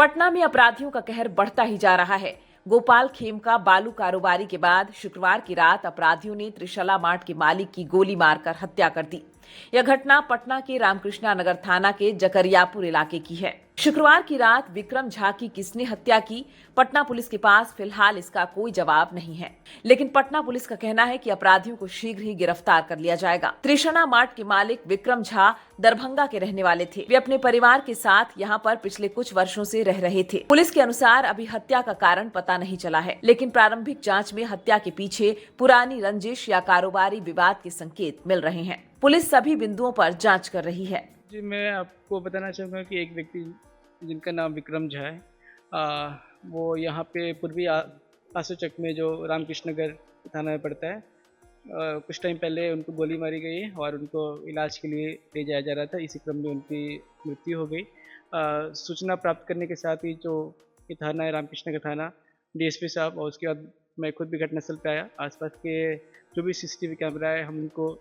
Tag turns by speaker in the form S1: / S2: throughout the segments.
S1: पटना में अपराधियों का कहर बढ़ता ही जा रहा है। गोपाल खेमका बालू कारोबारी के बाद शुक्रवार की रात अपराधियों ने त्रिशला मार्ट के मालिक की गोली मारकर हत्या कर दी। यह घटना पटना के रामकृष्णा नगर थाना के जकरियापुर इलाके की है। शुक्रवार की रात विक्रम झा की किसने हत्या की, पटना पुलिस के पास फिलहाल इसका कोई जवाब नहीं है, लेकिन पटना पुलिस का कहना है कि अपराधियों को शीघ्र ही गिरफ्तार कर लिया जाएगा। त्रिशला मार्ट के मालिक विक्रम झा दरभंगा के रहने वाले थे। वे अपने परिवार के साथ यहाँ पर पिछले कुछ वर्षों से रह रहे थे। पुलिस के अनुसार अभी हत्या का कारण पता नहीं चला है, लेकिन प्रारंभिक जांच में हत्या के पीछे पुरानी रंजिश या कारोबारी विवाद के संकेत मिल रहे हैं। पुलिस सभी बिंदुओं पर जांच कर रही है।
S2: जी, मैं आपको बताना चाहूँगा कि एक व्यक्ति जिनका नाम विक्रम झा है, वो यहाँ पे पूर्वी आसूचक में जो रामकृष्ण नगर थाना में पड़ता है, कुछ टाइम पहले उनको गोली मारी गई है और उनको इलाज के लिए ले जाया जा रहा था। इसी क्रम में उनकी मृत्यु हो गई। सूचना प्राप्त करने के साथ ही जो ये थाना है रामकृष्ण नगर थाना, डीएसपी साहब और उसके बाद मैं खुद भी घटनास्थल पे आया। आसपास के जो भी सीसीटीवी कैमरा है हम उनको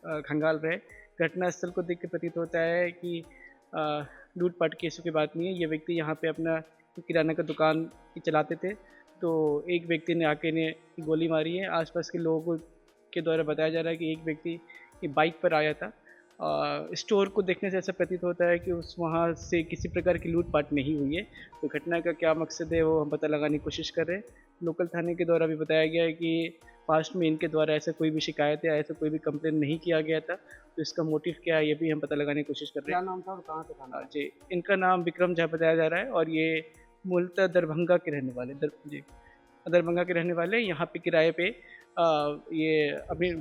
S2: खंगाल रहे। घटनास्थल को देख के प्रतीत होता है कि लूटपाट केसों की बात नहीं है। ये व्यक्ति यहाँ पे अपना किराना का दुकान चलाते थे, तो एक व्यक्ति ने आके ने गोली मारी है। आसपास के लोगों के द्वारा बताया जा रहा है कि एक व्यक्ति बाइक पर आया था। स्टोर को देखने से ऐसा प्रतीत होता है कि उस वहाँ से किसी प्रकार की लूटपाट नहीं हुई है। तो घटना का क्या मकसद है वो हम पता लगाने की कोशिश कर रहे हैं। लोकल थाने के द्वारा भी बताया गया है कि पास्ट में इनके द्वारा ऐसा कोई भी शिकायत या ऐसा कोई भी कंप्लेन नहीं किया गया था, तो इसका मोटिव क्या है ये भी हम पता लगाने की कोशिश कर रहे हैं।
S3: क्या नाम था और कहाँ से था?
S2: जी, इनका नाम विक्रम झा बताया जा रहा है और ये मूलतः दरभंगा के रहने वाले दरभंगा के रहने वाले यहाँ पे किराए पे ये अभी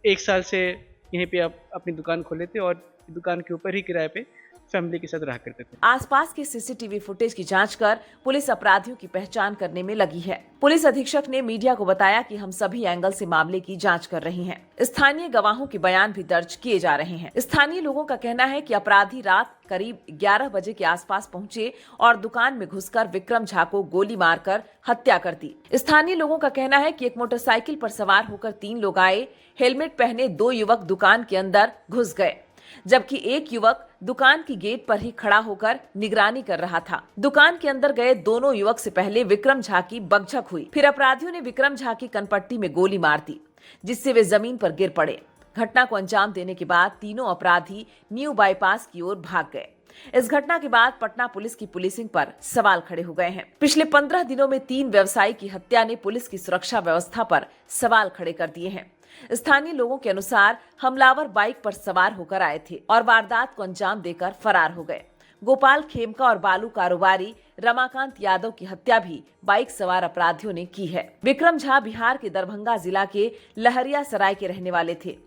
S2: 1 साल से यहीं पे अपनी दुकान खोले थे और दुकान के ऊपर ही किराए पे फैमिली के साथ रहा करते थे।
S1: आसपास के सीसीटीवी फुटेज की जांच कर पुलिस अपराधियों की पहचान करने में लगी है। पुलिस अधीक्षक ने मीडिया को बताया कि हम सभी एंगल से मामले की जांच कर रहे हैं। स्थानीय गवाहों के बयान भी दर्ज किए जा रहे हैं। स्थानीय लोगों का कहना है कि अपराधी रात करीब 11 बजे के आसपास पहुंचे और दुकान में घुसकर विक्रम झा को गोली मारकर हत्या कर दी। स्थानीय लोगों का कहना है कि एक मोटरसाइकिल पर सवार होकर 3 लोग आए। हेलमेट पहने 2 युवक दुकान के अंदर घुस गए, जबकि एक युवक दुकान की गेट पर ही खड़ा होकर निगरानी कर रहा था। दुकान के अंदर गए दोनों युवक से पहले विक्रम झा की बकझक हुई। फिर अपराधियों ने विक्रम झा की कनपट्टी में गोली मार दी, जिससे वे जमीन पर गिर पड़े। घटना को अंजाम देने के बाद तीनों अपराधी न्यू बाईपास की ओर भाग गए। इस घटना के बाद पटना पुलिस की पुलिसिंग पर सवाल खड़े हो गए हैं। पिछले 15 दिनों में 3 व्यवसायी की हत्या ने पुलिस की सुरक्षा व्यवस्था पर सवाल खड़े कर दिए हैं। स्थानीय लोगों के अनुसार हमलावर बाइक पर सवार होकर आए थे और वारदात को अंजाम देकर फरार हो गए। गोपाल खेमका और बालू कारोबारी रमाकांत यादव की हत्या भी बाइक सवार अपराधियों ने की है। विक्रम झा बिहार के दरभंगा जिला के लहरियासराय के रहने वाले थे।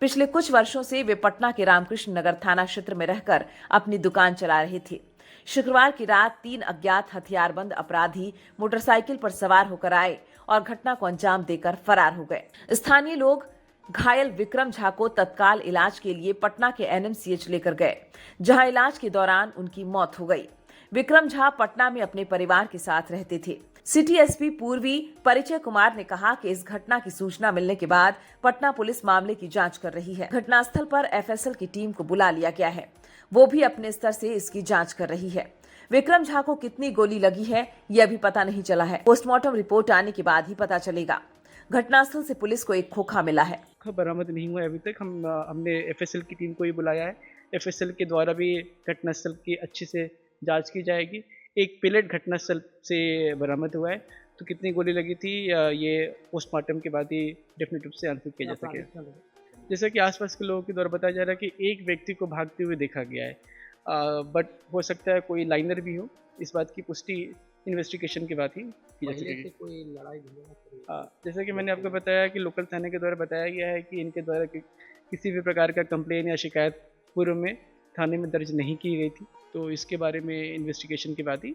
S1: पिछले कुछ वर्षों से वे पटना के रामकृष्ण नगर थाना क्षेत्र में रहकर अपनी दुकान चला रहे थे। शुक्रवार की रात 3 अज्ञात हथियारबंद अपराधी मोटरसाइकिल पर सवार होकर आए और घटना को अंजाम देकर फरार हो गए। स्थानीय लोग घायल विक्रम झा को तत्काल इलाज के लिए पटना के एनएमसीएच लेकर गए, जहां इलाज के दौरान उनकी मौत हो गई। विक्रम झा पटना में अपने परिवार के साथ रहते थे। सिटी एसपी पूर्वी परिचय कुमार ने कहा कि इस घटना की सूचना मिलने के बाद पटना पुलिस मामले की जांच कर रही है। घटनास्थल पर एफएसएल की टीम को बुला लिया गया है, वो भी अपने स्तर से इसकी जांच कर रही है। विक्रम झा को कितनी गोली लगी है यह अभी पता नहीं चला है। पोस्टमार्टम रिपोर्ट आने के बाद ही पता चलेगा। घटनास्थल से पुलिस को एक खोखा मिला है।
S2: बरामद नहीं हुआ अभी तक। हमने एफएसएल की टीम को ही बुलाया है। एफएसएल के द्वारा भी घटनास्थल की अच्छे से जांच की जाएगी। एक पेलेट घटनास्थल से बरामद हुआ है, तो कितनी गोली लगी थी ये पोस्टमार्टम के बाद ही डेफिनेट रूप से आंसर किया जा सके। जैसा कि आसपास के लोगों के द्वारा बताया जा रहा है कि एक व्यक्ति को भागते हुए देखा गया है, बट हो सकता है कोई लाइनर भी हो। इस बात की पुष्टि इन्वेस्टिगेशन के बाद ही की जा सकेगी।
S3: कोई लड़ाई
S2: जैसा कि मैंने आपको बताया कि लोकल थाने के द्वारा बताया गया है कि इनके द्वारा किसी भी प्रकार का कंप्लेन या शिकायत पूर्व में थाने में दर्ज नहीं की गई थी, तो इसके बारे में इन्वेस्टिगेशन के बाद ही